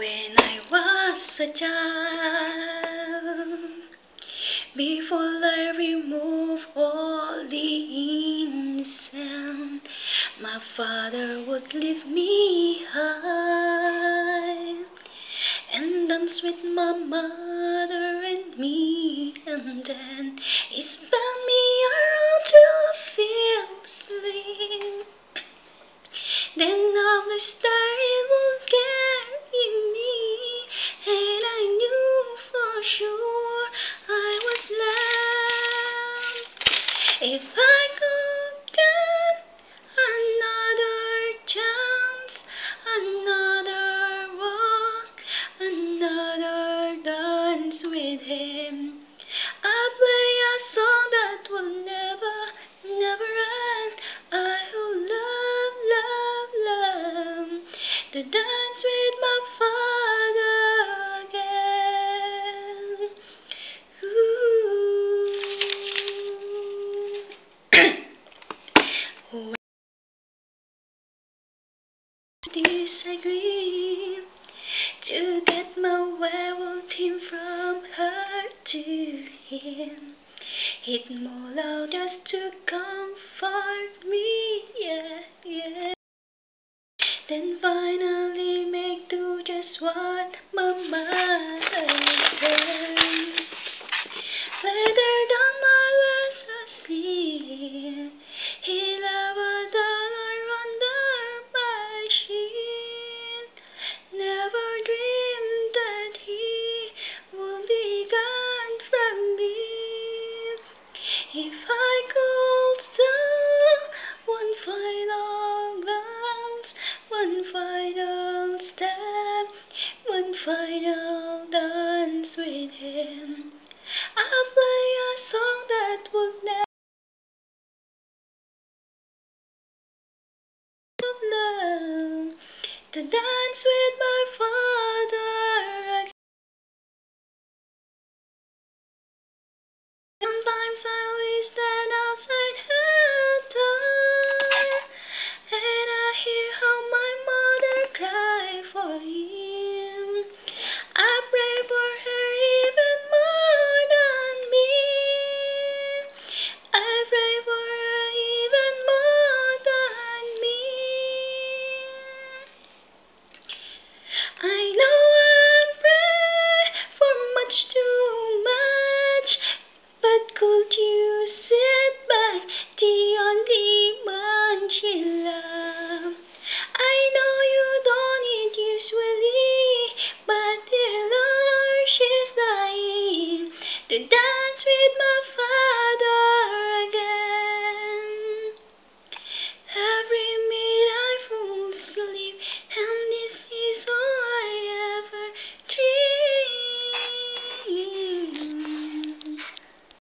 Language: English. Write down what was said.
When I was a child, before I remove all the innocent, my father would lift me high and dance with my mother and me, and then he spun me around till I feel asleep. Then up the star it would carry me, and I knew for sure I was loved. If I could get another chance, another walk, another dance with him, I'll play a song that will never, never end. I will love, love, love to dance with my father again. Ooh. Disagree to get my werewolf team from her to him. Hit more loud just to comfort me, yeah, yeah. Then finally make do just what my mother said. Later than I was asleep, he left $1 under my sheet. Never dreamed that he would be gone from me. If I could stop one final glance, one final step, one final dance with him, I'll play a song that would never love to dance with my father.